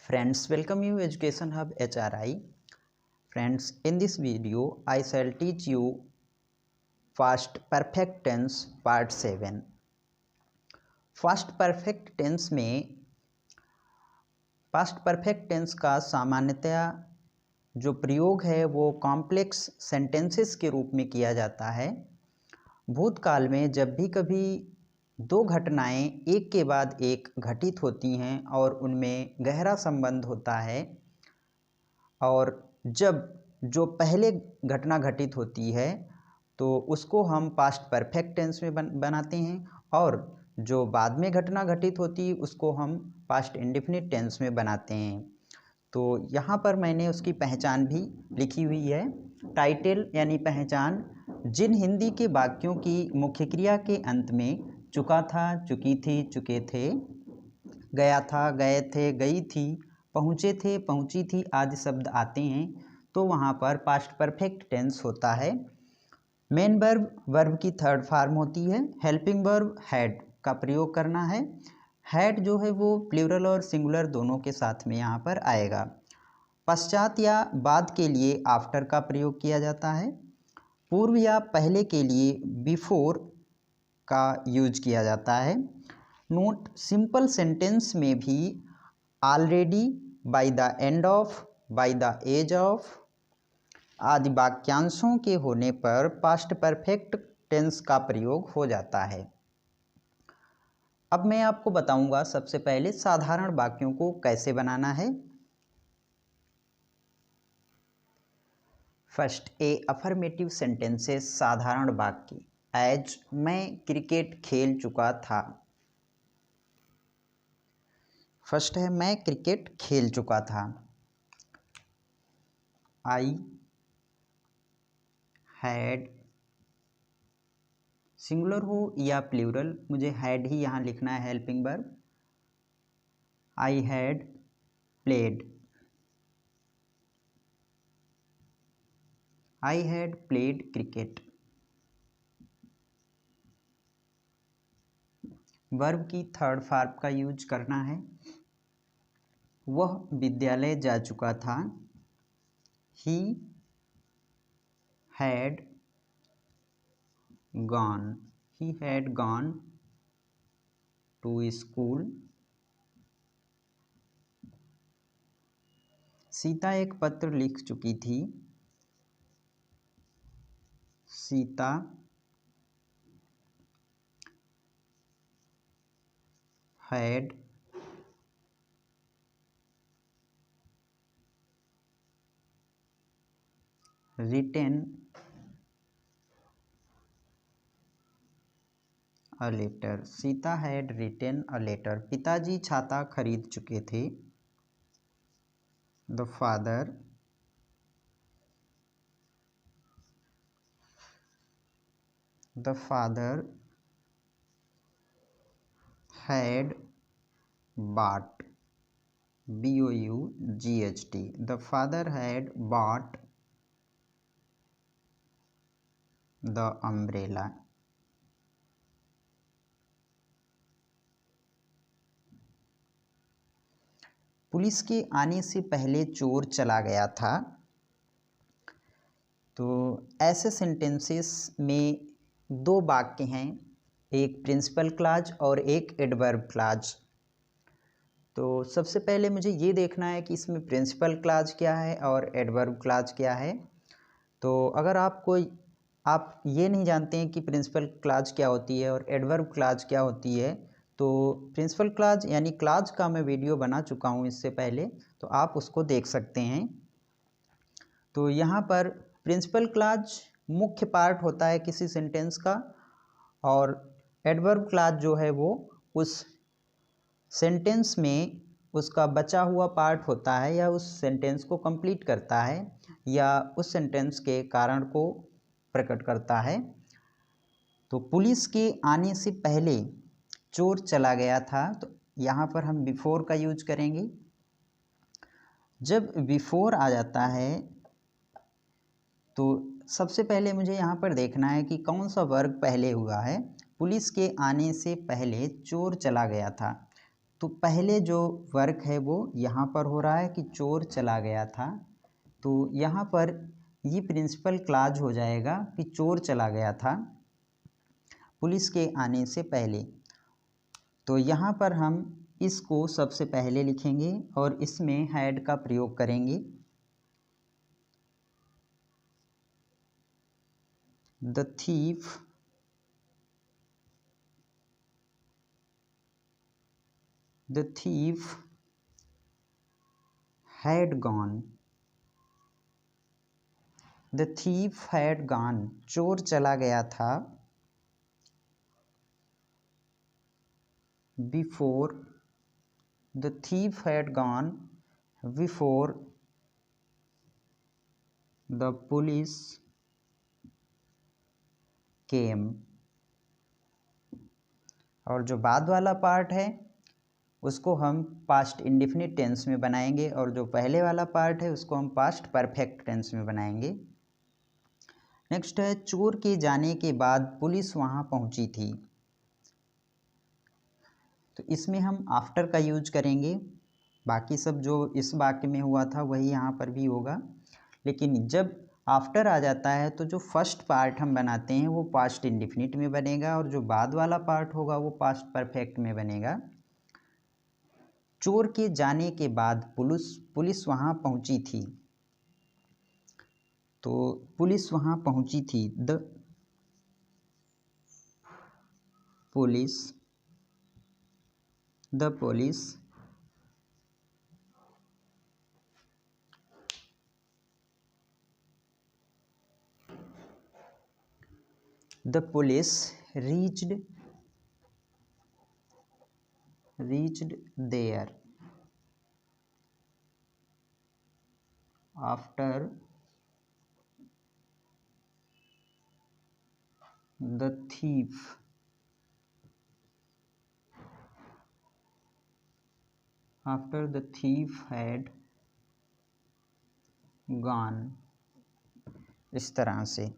Friends, welcome you Education Hub HRI. Friends, in this video, I shall teach you Past Perfect Tense Part 7. Past Perfect Tense में Past Perfect Tense का सामान्यतया जो प्रयोग है वो complex sentences के रूप में किया जाता है। भूतकाल में जब भी कभी दो घटनाएं एक के बाद एक घटित होती हैं और उनमें गहरा संबंध होता है और जब जो पहले घटना घटित होती है तो उसको हम पास्ट परफेक्ट टेंस में बनाते हैं और जो बाद में घटना घटित होती है उसको हम पास्ट इंडेफिनिट टेंस में बनाते हैं। तो यहाँ पर मैंने उसकी पहचान भी लिखी हुई है। टाइटल यानी पहचान, जिन हिंदी के वाक्यों की मुख्य क्रिया के अंत में चुका था, चुकी थी, चुके थे, गया था, गए थे, गई थी, पहुँचे थे, पहुँची थी आदि शब्द आते हैं तो वहाँ पर पास्ट परफेक्ट टेंस होता है। मेन वर्ब की थर्ड फॉर्म होती है। हेल्पिंग वर्ब हैड का प्रयोग करना है। हैड जो है वो प्लूरल और सिंगुलर दोनों के साथ में यहाँ पर आएगा। पश्चात या बाद के लिए आफ्टर का प्रयोग किया जाता है। पूर्व या पहले के लिए बिफोर का यूज किया जाता है। नोट, सिंपल सेंटेंस में भी already, by the end of, by the age of आदि वाक्यांशों के होने पर पास्ट परफेक्ट टेंस का प्रयोग हो जाता है। अब मैं आपको बताऊंगा सबसे पहले साधारण वाक्यों को कैसे बनाना है। फर्स्ट, ए अफर्मेटिव सेंटेंसेस साधारण वाक्य। एज, मैं क्रिकेट खेल चुका था। फर्स्ट है मैं क्रिकेट खेल चुका था। आई हैड, सिंगुलर हो या प्लूरल, मुझे हैड ही यहाँ लिखना है helping verb. I had played, I had played cricket. Verb की थर्ड फॉर्म का यूज करना है। वह विद्यालय जा चुका था। He had gone, he had gone to school. Sita एक पत्र लिख चुकी थी। Sita had written a letter, Sita had written a letter। पिताजी छाता खरीद चुके थे। the father had bought, B-O-U-G-H-T, the father had bought the umbrella। Police के आने से पहले चोर चला गया था। तो ऐसे सेंटेंसेस में दो वाक्य हैं, एक प्रिंसिपल क्लॉज और एक एडवर्ब क्लॉज। तो सबसे पहले मुझे ये देखना है कि इसमें प्रिंसिपल क्लॉज क्या है और एडवर्ब क्लॉज क्या है। तो अगर आप ये नहीं जानते हैं कि प्रिंसिपल क्लॉज क्या होती है और एडवर्ब क्लॉज क्या होती है, तो प्रिंसिपल क्लॉज यानी क्लॉज का मैं वीडियो बना चुका हूँ इससे पहले, तो आप उसको देख सकते हैं। तो यहाँ पर प्रिंसिपल क्लॉज मुख्य पार्ट होता है किसी सेंटेंस का और एडवर्ब क्लॉज जो है वो उस सेंटेंस में उसका बचा हुआ पार्ट होता है या उस सेंटेंस को कंप्लीट करता है या उस सेंटेंस के कारण को प्रकट करता है। तो पुलिस के आने से पहले चोर चला गया था, तो यहाँ पर हम बिफोर का यूज करेंगे। जब बिफोर आ जाता है तो सबसे पहले मुझे यहाँ पर देखना है कि कौन सा वर्ब पहले हुआ है। पुलिस के आने से पहले चोर चला गया था, तो पहले जो वर्क है वो यहाँ पर हो रहा है कि चोर चला गया था, तो यहाँ पर ये प्रिंसिपल क्लॉज हो जाएगा कि चोर चला गया था पुलिस के आने से पहले। तो यहाँ पर हम इसको सबसे पहले लिखेंगे और इसमें हैड का प्रयोग करेंगे। The thief had gone, the thief had gone, चोर चला गया था, before, the thief had gone before the police came। और जो बाद वाला पार्ट है उसको हम पास्ट इंडेफिनिट टेंस में बनाएंगे और जो पहले वाला पार्ट है उसको हम पास्ट परफेक्ट टेंस में बनाएंगे। नेक्स्ट है चोर के जाने के बाद पुलिस वहाँ पहुँची थी, तो इसमें हम आफ्टर का यूज करेंगे। बाकी सब जो इस वाक्य में हुआ था वही यहाँ पर भी होगा, लेकिन जब आफ्टर आ जाता है तो जो फर्स्ट पार्ट हम बनाते हैं वो पास्ट इंडेफिनिट में बनेगा और जो बाद वाला पार्ट होगा वो पास्ट परफेक्ट में बनेगा। चोर के जाने के बाद पुलिस वहाँ पहुँची थी, तो पुलिस वहाँ पहुँची थी, the police reached there after the thief had gone। इस तरह से।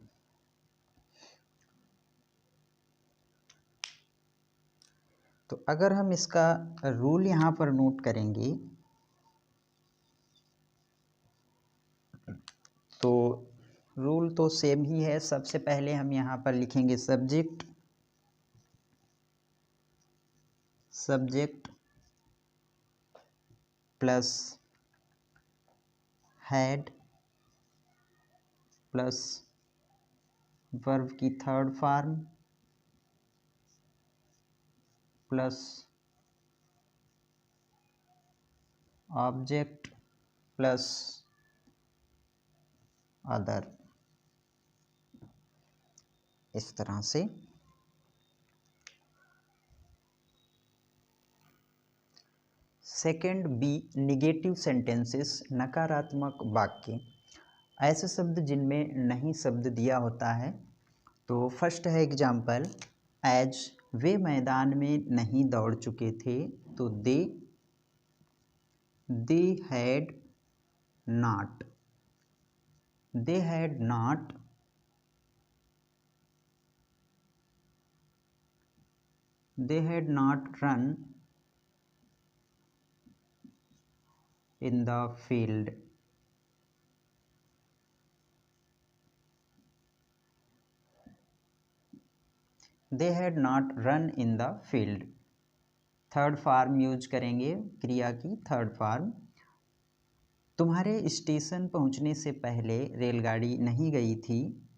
तो अगर हम इसका रूल यहाँ पर नोट करेंगे तो रूल तो सेम ही है। सबसे पहले हम यहाँ पर लिखेंगे subject plus had plus verb की third form plus object plus other, इस तरह से। सेकंड बी निगेटिव सेंटेंसेस, नकारात्मक वाक्य, ऐसे शब्द जिनमें नहीं शब्द दिया होता है। तो फर्स्ट है एग्जाम्पल, एज वे मैदान में नहीं दौड़ चुके थे, तो they had not run in the field। they had not run in the field। Third form use करेंगे, क्रिया की थर्ड फॉर्म। तुम्हारे स्टेशन पहुंचने से पहले रेलगाड़ी नहीं गई थी।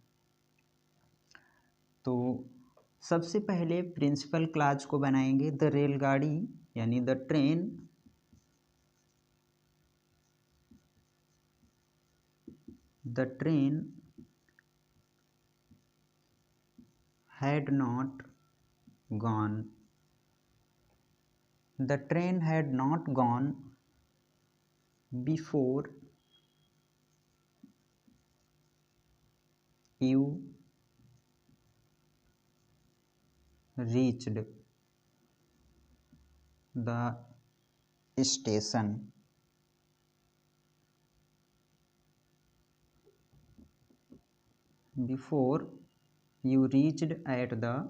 तो सबसे पहले प्रिंसिपल क्लॉज को बनाएंगे, द रेलगाड़ी यानी the train had not gone। The train had not gone before you reached the station। Before you reached at the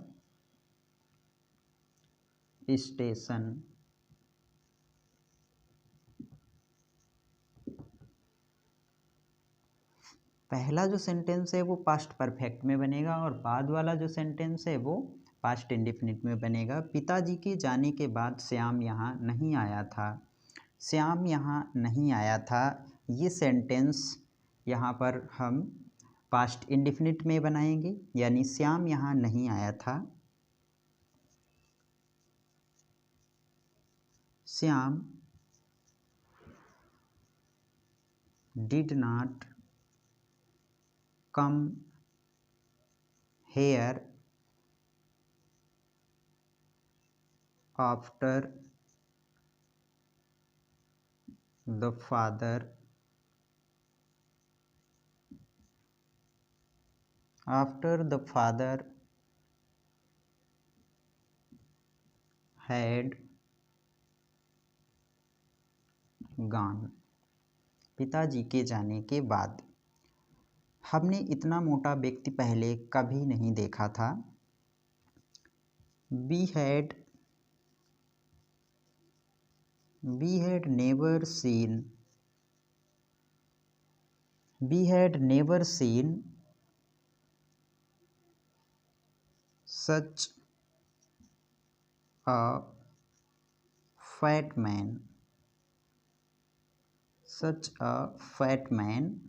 station। पहला जो सेंटेंस है वो पास्ट परफेक्ट में बनेगा और बाद वाला जो सेंटेंस है वो पास्ट इंडेफिनिट में बनेगा। पिताजी के जाने के बाद श्याम यहाँ नहीं आया था। श्याम यहाँ नहीं आया था, ये सेंटेंस यहाँ पर हम पास्ट इंडेफिनिट में बनाएंगे, यानी श्याम यहाँ नहीं आया था। Shyam did not come here after the father had gone। पिताजी के जाने के बाद। हमने इतना मोटा व्यक्ति पहले कभी नहीं देखा था। We had never seen such a fat man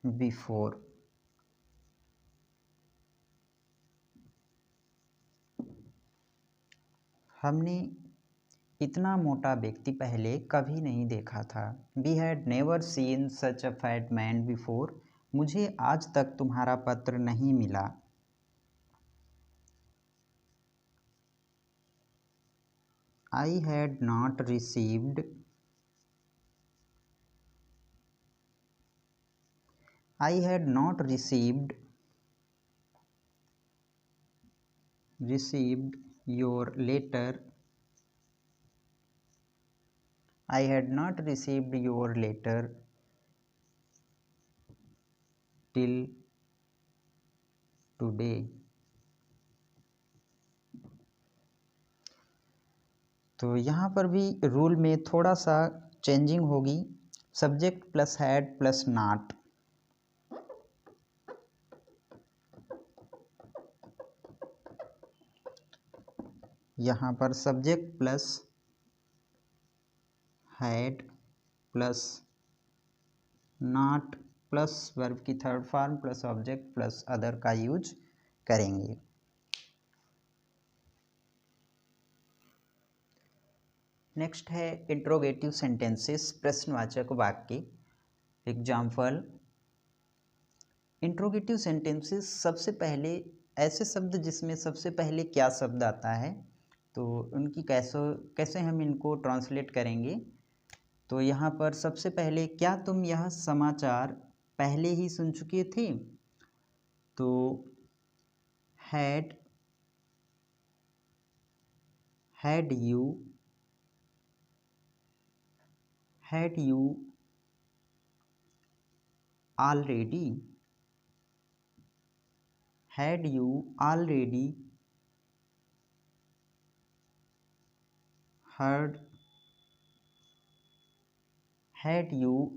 before। हमने इतना मोटा व्यक्ति पहले कभी नहीं देखा था। We had never seen such a fat man before। मुझे आज तक तुम्हारा पत्र नहीं मिला। I had not received your letter till today। तो यहाँ पर भी रूल में थोड़ा सा चेंजिंग होगी। Subject plus had plus not. यहाँ पर subject plus had plus not plus verb की third form plus object plus other का यूज करेंगे। नेक्स्ट है इंट्रोगेटिव सेंटेंसेस, प्रश्नवाचक वाक्य। एग्जाम्पल, इंट्रोगेटिव सेंटेंसेस सबसे पहले ऐसे शब्द जिसमें सबसे पहले क्या शब्द आता है, तो उनकी कैसे हम इनको ट्रांसलेट करेंगे। तो यहाँ पर सबसे पहले, क्या तुम यह समाचार पहले ही सुन चुके थे। तो had you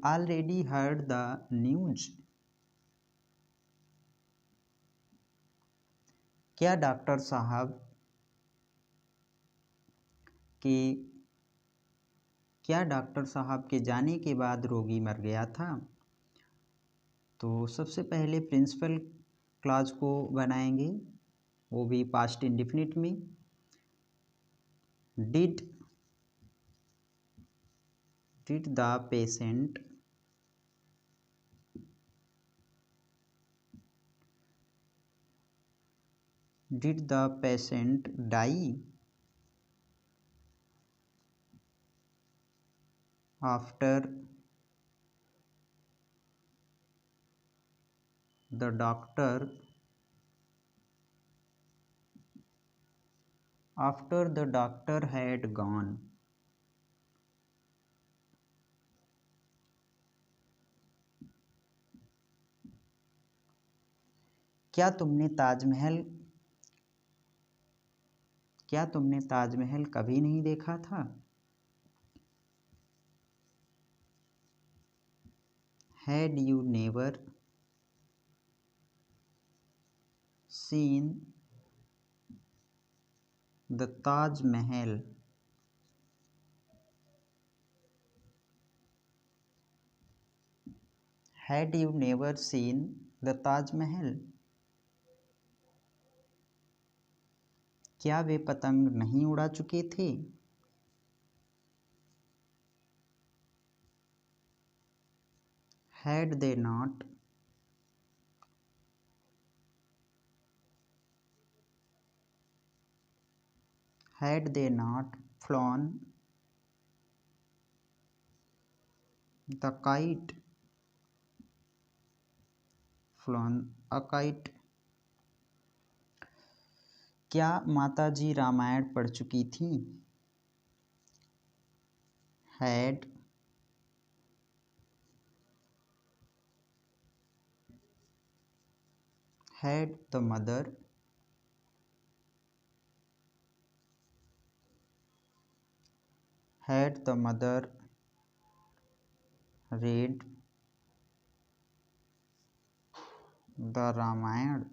already heard the news। क्या डॉक्टर साहब के जाने के बाद रोगी मर गया था। तो सबसे पहले प्रिंसिपल क्लॉज को बनाएंगे, वो भी पास्ट इंडेफिनिट में। Did the patient die after the doctor had gone। क्या तुमने ताजमहल कभी नहीं देखा था। Had you never seen the Taj Mahal? Had you never seen the Taj Mahal? क्या वे पतंग नहीं उड़ा चुके थे? Had they not flown the kite? flown a kite? क्या माताजी रामायण पढ़ चुकी थी? Had the mother read the Ramayana?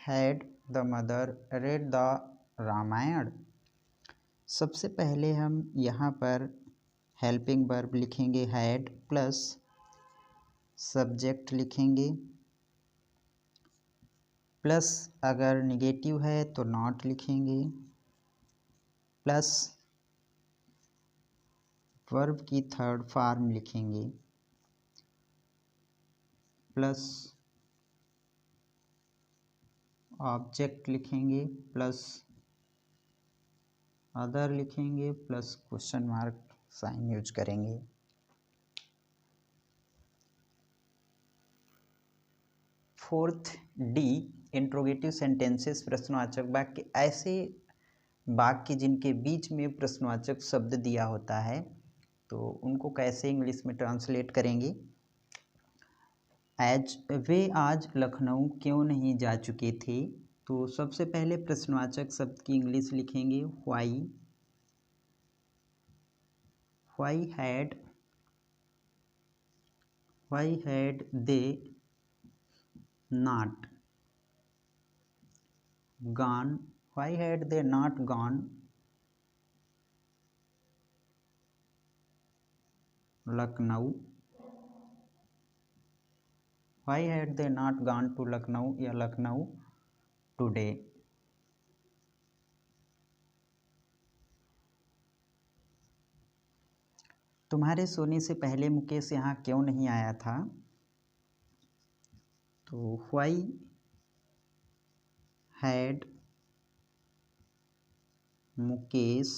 Had the mother read the Ramayana? सबसे पहले हम यहाँ पर हेल्पिंग वर्ब लिखेंगे हैड प्लस सब्जेक्ट लिखेंगे, प्लस अगर निगेटिव है तो नॉट लिखेंगे, प्लस वर्ब की थर्ड फॉर्म लिखेंगे, प्लस ऑब्जेक्ट लिखेंगे, प्लस अदर लिखेंगे, plus question mark sign use करेंगे। फोर्थ डी, इंट्रोगेटिव सेंटेंसेस, प्रश्नवाचक वाक्य। ऐसे वाक्य जिनके बीच में प्रश्नवाचक शब्द दिया होता है तो उनको कैसे इंग्लिश में ट्रांसलेट करेंगे। वे आज लखनऊ क्यों नहीं जा चुके थे? तो सबसे पहले प्रश्नवाचक शब्द की इंग्लिश लिखेंगे why had they not gone Lucknow? Why had they not gone to Lucknow या लखनऊ टुडे? तुम्हारे सोने से पहले मुकेश यहाँ क्यों नहीं आया था? तो why had Mukesh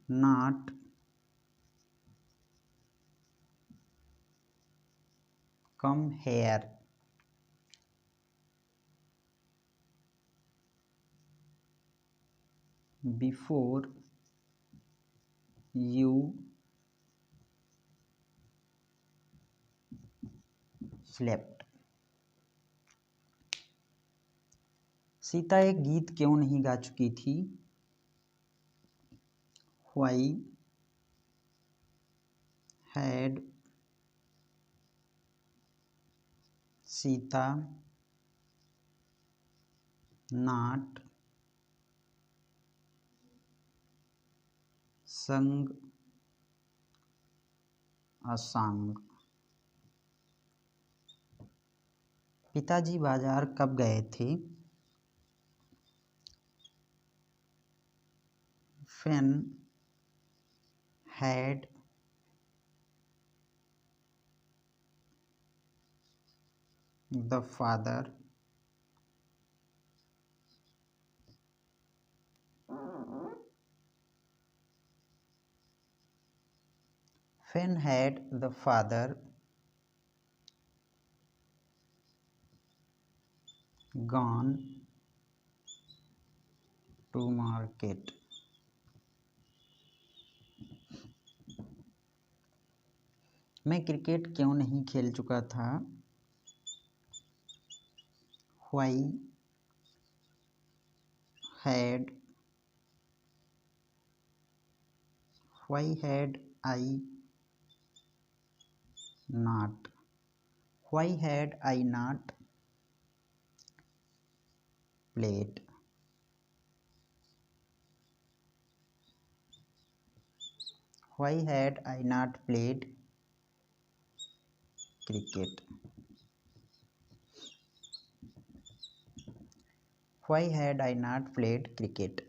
not come here before you slept? Sita एक गीत क्यों नहीं गा चुकी थी? Why had Sita not sung a song? पिताजी बाजार कब गए थे? When had the father gone to market? मैं क्रिकेट क्यों नहीं खेल चुका था? why had I not, why had I not played, why had I not played cricket, why had I not played cricket.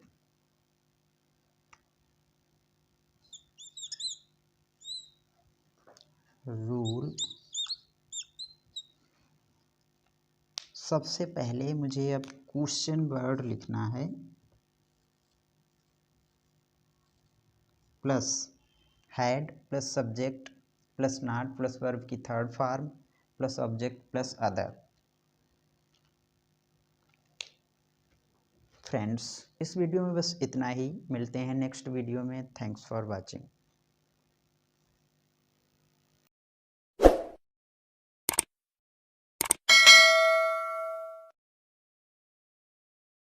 Rule, सबसे पहले मुझे अब क्वेश्चन वर्ड लिखना है plus had plus subject plus not plus verb की third form plus object plus other. Friends, इस video में बस इतना ही, मिलते हैं नेक्स्ट वीडियो में। Thanks for watching.